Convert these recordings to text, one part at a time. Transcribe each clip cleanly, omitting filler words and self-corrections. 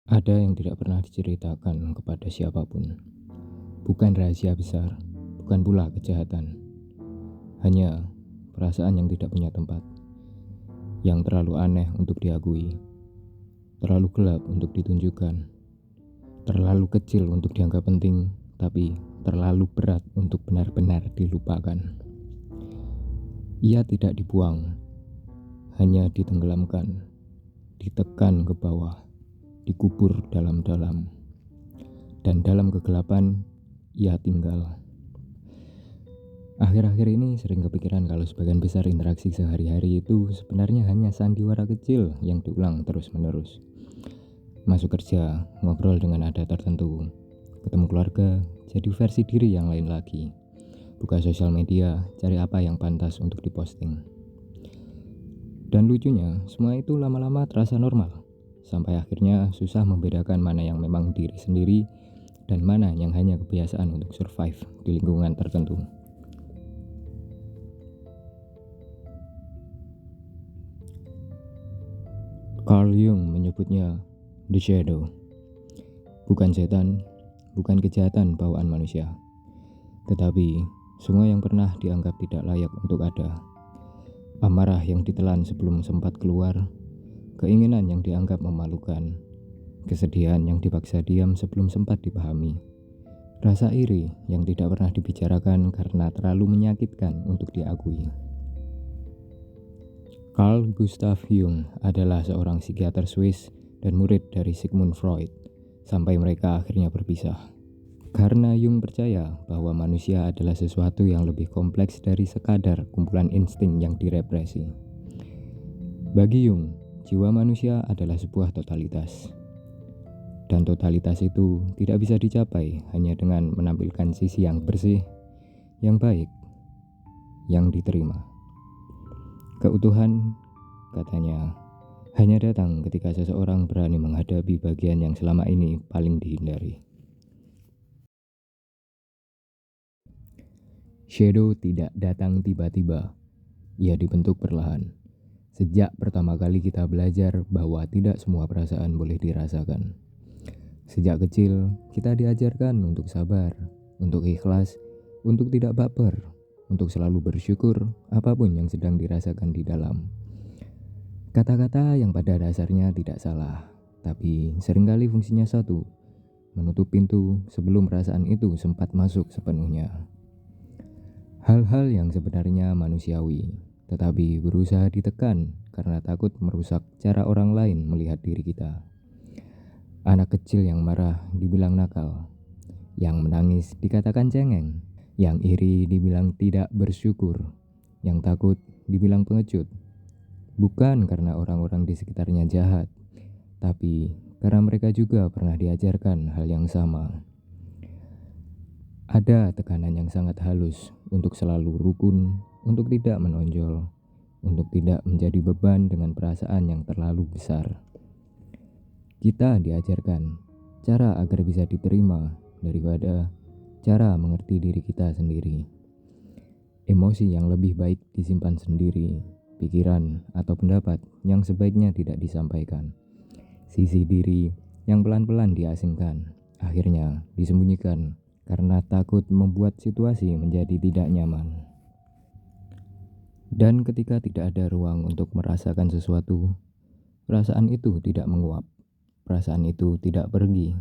Ada yang tidak pernah diceritakan kepada siapapun. Bukan rahasia besar, bukan pula kejahatan. Hanya perasaan yang tidak punya tempat. Yang terlalu aneh untuk diakui. Terlalu gelap untuk ditunjukkan. Terlalu kecil untuk dianggap penting, tapi terlalu berat untuk benar-benar dilupakan. Ia tidak dibuang, hanya ditenggelamkan, ditekan ke bawah, dikubur dalam-dalam. Dan dalam kegelapan, ia tinggal. Akhir-akhir ini sering kepikiran kalau sebagian besar interaksi sehari-hari itu sebenarnya hanya sandiwara kecil yang diulang terus-menerus. Masuk kerja, ngobrol dengan nada tertentu. Ketemu keluarga, jadi versi diri yang lain lagi. Buka sosial media, cari apa yang pantas untuk diposting. Dan lucunya, semua itu lama-lama terasa normal. Sampai akhirnya susah membedakan mana yang memang diri sendiri dan mana yang hanya kebiasaan untuk survive di lingkungan tertentu. Carl Jung menyebutnya the shadow. Bukan setan, bukan kejahatan bawaan manusia, tetapi semua yang pernah dianggap tidak layak untuk ada. Amarah yang ditelan sebelum sempat keluar, keinginan yang dianggap memalukan, kesedihan yang dipaksa diam sebelum sempat dipahami, rasa iri yang tidak pernah dibicarakan karena terlalu menyakitkan untuk diakui. Carl Gustav Jung adalah seorang psikiater Swiss dan murid dari Sigmund Freud, sampai mereka akhirnya berpisah. Karena Jung percaya bahwa manusia adalah sesuatu yang lebih kompleks dari sekadar kumpulan insting yang direpresi. Bagi Jung, jiwa manusia adalah sebuah totalitas. Dan totalitas itu tidak bisa dicapai hanya dengan menampilkan sisi yang bersih, yang baik, yang diterima. Keutuhan, katanya, hanya datang ketika seseorang berani menghadapi bagian yang selama ini paling dihindari. Shadow tidak datang tiba-tiba, ia dibentuk perlahan. Sejak pertama kali kita belajar bahwa tidak semua perasaan boleh dirasakan. Sejak kecil, kita diajarkan untuk sabar, untuk ikhlas, untuk tidak baper, untuk selalu bersyukur apapun yang sedang dirasakan di dalam. Kata-kata yang pada dasarnya tidak salah, tapi seringkali fungsinya satu, menutup pintu sebelum perasaan itu sempat masuk sepenuhnya. Hal-hal yang sebenarnya manusiawi, tetapi berusaha ditekan karena takut merusak cara orang lain melihat diri kita. Anak kecil yang marah dibilang nakal, yang menangis dikatakan cengeng, yang iri dibilang tidak bersyukur, yang takut dibilang pengecut. Bukan karena orang-orang di sekitarnya jahat, tapi karena mereka juga pernah diajarkan hal yang sama. Ada tekanan yang sangat halus untuk selalu rukun, untuk tidak menonjol, untuk tidak menjadi beban dengan perasaan yang terlalu besar. Kita diajarkan cara agar bisa diterima daripada cara mengerti diri kita sendiri. Emosi yang lebih baik disimpan sendiri, pikiran atau pendapat yang sebaiknya tidak disampaikan. Sisi diri yang pelan-pelan diasingkan, akhirnya disembunyikan karena takut membuat situasi menjadi tidak nyaman. Dan ketika tidak ada ruang untuk merasakan sesuatu, perasaan itu tidak menguap. Perasaan itu tidak pergi.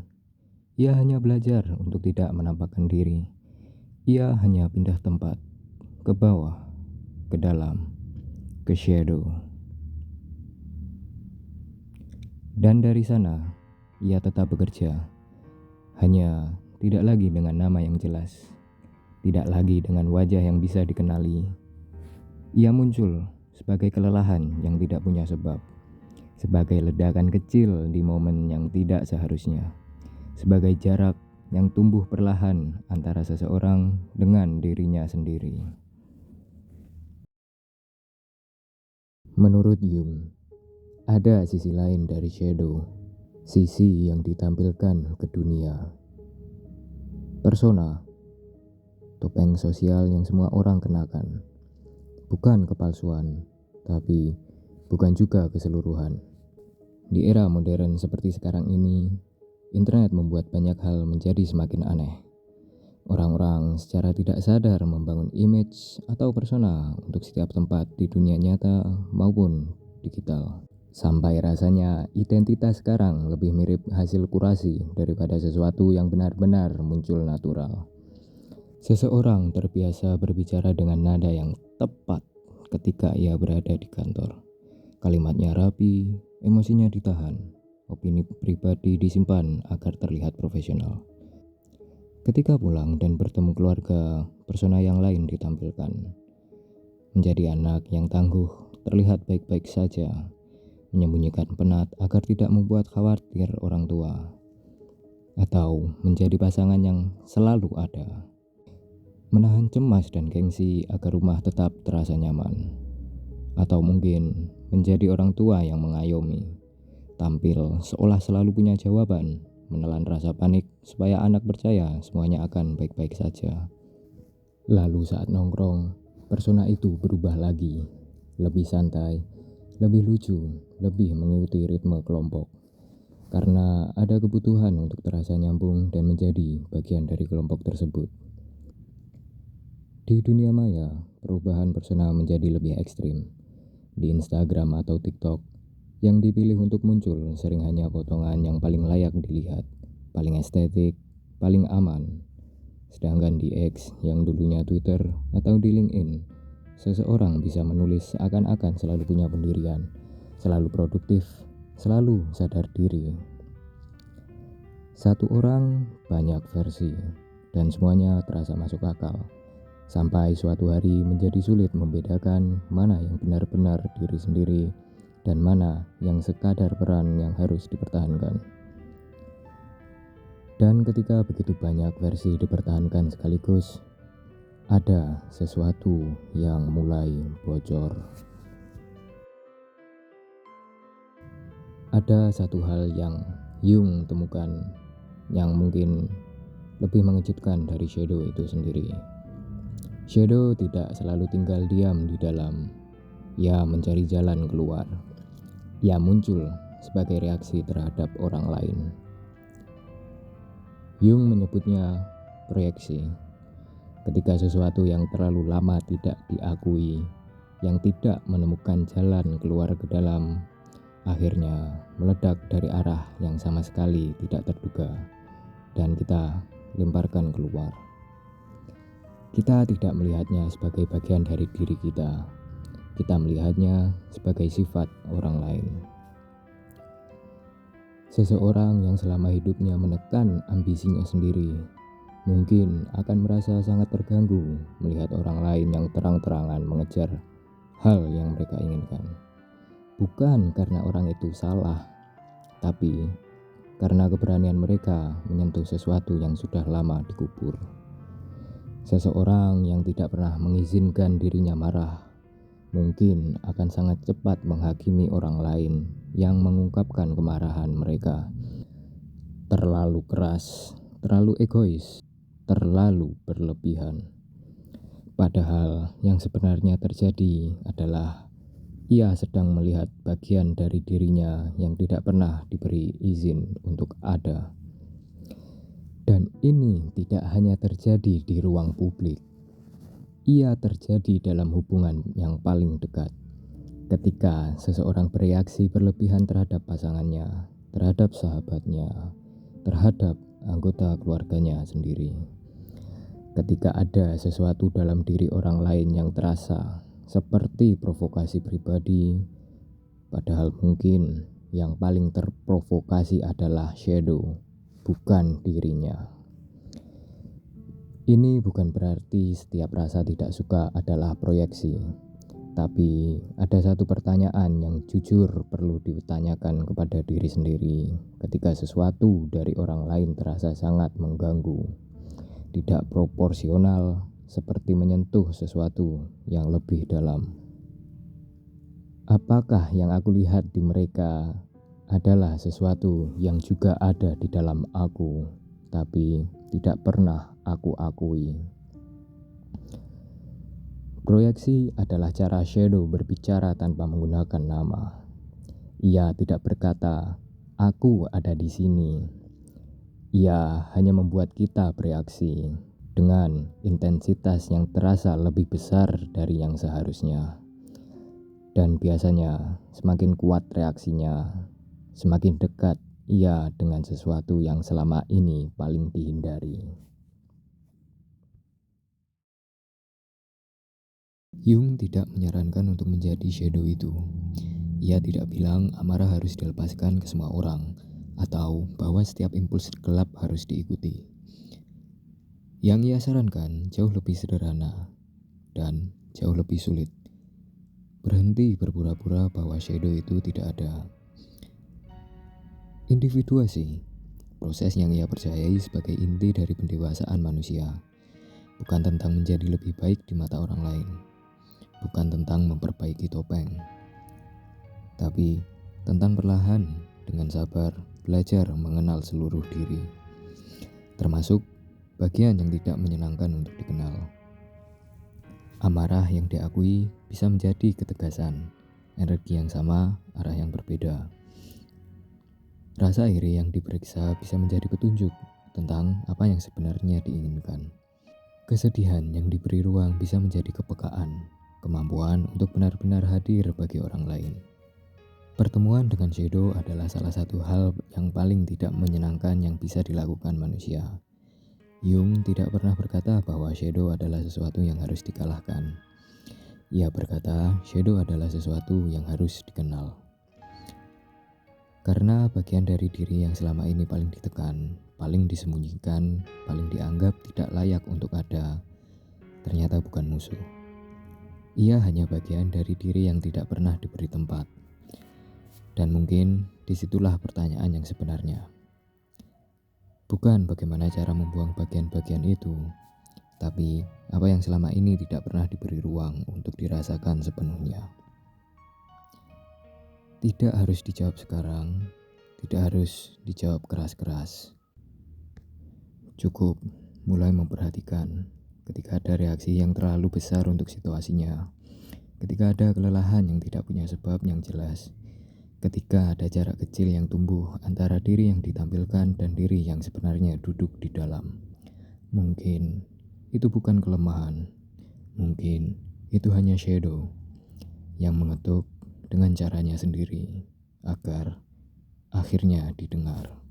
Ia hanya belajar untuk tidak menampakkan diri. Ia hanya pindah tempat, ke bawah, ke dalam, ke shadow. Dan dari sana, ia tetap bekerja. Hanya tidak lagi dengan nama yang jelas. Tidak lagi dengan wajah yang bisa dikenali. Ia muncul sebagai kelelahan yang tidak punya sebab. Sebagai ledakan kecil di momen yang tidak seharusnya, sebagai jarak yang tumbuh perlahan antara seseorang dengan dirinya sendiri. Menurut Jung, ada sisi lain dari shadow, sisi yang ditampilkan ke dunia. Persona, topeng sosial yang semua orang kenakan, bukan kepalsuan, tapi bukan juga keseluruhan. Di era modern seperti sekarang ini, internet membuat banyak hal menjadi semakin aneh. Orang-orang secara tidak sadar membangun image atau persona untuk setiap tempat di dunia nyata maupun digital. Sampai rasanya identitas sekarang lebih mirip hasil kurasi daripada sesuatu yang benar-benar muncul natural. Seseorang terbiasa berbicara dengan nada yang tepat ketika ia berada di kantor. Kalimatnya rapi, emosinya ditahan, opini pribadi disimpan agar terlihat profesional. Ketika pulang dan bertemu keluarga, persona yang lain ditampilkan. Menjadi anak yang tangguh, terlihat baik-baik saja, menyembunyikan penat agar tidak membuat khawatir orang tua, atau menjadi pasangan yang selalu ada, menahan cemas dan gengsi agar rumah tetap terasa nyaman, atau mungkin menjadi orang tua yang mengayomi, tampil seolah selalu punya jawaban, menelan rasa panik supaya anak percaya semuanya akan baik-baik saja. Lalu saat nongkrong, persona itu berubah lagi, lebih santai, lebih lucu, lebih mengikuti ritme kelompok. Karena ada kebutuhan untuk terasa nyambung dan menjadi bagian dari kelompok tersebut. Di dunia maya, perubahan persona menjadi lebih ekstrim. Di Instagram atau TikTok, yang dipilih untuk muncul sering hanya potongan yang paling layak dilihat, paling estetik, paling aman. Sedangkan di X yang dulunya Twitter atau di LinkedIn, seseorang bisa menulis seakan-akan selalu punya pendirian, selalu produktif, selalu sadar diri. Satu orang banyak versi, dan semuanya terasa masuk akal. Sampai suatu hari menjadi sulit membedakan mana yang benar-benar diri sendiri dan mana yang sekadar peran yang harus dipertahankan. Dan ketika begitu banyak versi dipertahankan sekaligus, ada sesuatu yang mulai bocor. Ada satu hal yang Jung temukan yang mungkin lebih mengejutkan dari shadow itu sendiri. Shadow tidak selalu tinggal diam di dalam. Ia mencari jalan keluar. Ia muncul sebagai reaksi terhadap orang lain. Jung menyebutnya proyeksi. Ketika sesuatu yang terlalu lama tidak diakui, yang tidak menemukan jalan keluar ke dalam, akhirnya meledak dari arah yang sama sekali tidak terduga, dan kita lemparkan keluar. Kita tidak melihatnya sebagai bagian dari diri kita. Kita melihatnya sebagai sifat orang lain. Seseorang yang selama hidupnya menekan ambisinya sendiri mungkin akan merasa sangat terganggu melihat orang lain yang terang-terangan mengejar hal yang mereka inginkan. Bukan karena orang itu salah, tapi karena keberanian mereka menyentuh sesuatu yang sudah lama dikubur. Seseorang yang tidak pernah mengizinkan dirinya marah mungkin akan sangat cepat menghakimi orang lain yang mengungkapkan kemarahan mereka. Terlalu keras, terlalu egois, terlalu berlebihan. Padahal yang sebenarnya terjadi adalah ia sedang melihat bagian dari dirinya yang tidak pernah diberi izin untuk ada. Dan ini tidak hanya terjadi di ruang publik. Ia terjadi dalam hubungan yang paling dekat. Ketika seseorang bereaksi berlebihan terhadap pasangannya, terhadap sahabatnya, terhadap anggota keluarganya sendiri. Ketika ada sesuatu dalam diri orang lain yang terasa seperti provokasi pribadi, padahal mungkin yang paling terprovokasi adalah shadow, bukan dirinya. Ini bukan berarti setiap rasa tidak suka adalah proyeksi, tapi ada satu pertanyaan yang jujur perlu ditanyakan kepada diri sendiri ketika sesuatu dari orang lain terasa sangat mengganggu, tidak proporsional, seperti menyentuh sesuatu yang lebih dalam. Apakah yang aku lihat di mereka adalah sesuatu yang juga ada di dalam aku, tapi tidak pernah aku akui? Proyeksi adalah cara shadow berbicara tanpa menggunakan nama. Ia tidak berkata, "Aku ada di sini." Ia hanya membuat kita bereaksi dengan intensitas yang terasa lebih besar dari yang seharusnya. Dan biasanya semakin kuat reaksinya, semakin dekat ia dengan sesuatu yang selama ini paling dihindari. Jung tidak menyarankan untuk menjadi shadow itu. Ia tidak bilang amarah harus dilepaskan ke semua orang, atau bahwa setiap impuls gelap harus diikuti. Yang ia sarankan jauh lebih sederhana dan jauh lebih sulit. Berhenti berpura-pura bahwa shadow itu tidak ada. Individuasi, proses yang ia percayai sebagai inti dari pendewasaan manusia, bukan tentang menjadi lebih baik di mata orang lain, bukan tentang memperbaiki topeng, tapi tentang perlahan dengan sabar belajar mengenal seluruh diri, termasuk bagian yang tidak menyenangkan untuk dikenal. Amarah yang diakui bisa menjadi ketegasan, energi yang sama, arah yang berbeda. Rasa iri yang diperiksa bisa menjadi petunjuk tentang apa yang sebenarnya diinginkan. Kesedihan yang diberi ruang bisa menjadi kepekaan, kemampuan untuk benar-benar hadir bagi orang lain. Pertemuan dengan shadow adalah salah satu hal yang paling tidak menyenangkan yang bisa dilakukan manusia. Jung tidak pernah berkata bahwa shadow adalah sesuatu yang harus dikalahkan. Ia berkata, shadow adalah sesuatu yang harus dikenal. Karena bagian dari diri yang selama ini paling ditekan, paling disembunyikan, paling dianggap tidak layak untuk ada, ternyata bukan musuh. Ia hanya bagian dari diri yang tidak pernah diberi tempat. Dan mungkin disitulah pertanyaan yang sebenarnya. Bukan bagaimana cara membuang bagian-bagian itu, tapi apa yang selama ini tidak pernah diberi ruang untuk dirasakan sepenuhnya. Tidak harus dijawab sekarang, tidak harus dijawab keras-keras. Cukup mulai memperhatikan ketika ada reaksi yang terlalu besar untuk situasinya, ketika ada kelelahan yang tidak punya sebab yang jelas, ketika ada jarak kecil yang tumbuh antara diri yang ditampilkan dan diri yang sebenarnya duduk di dalam. Mungkin itu bukan kelemahan, mungkin itu hanya shadow yang mengetuk dengan caranya sendiri agar akhirnya didengar.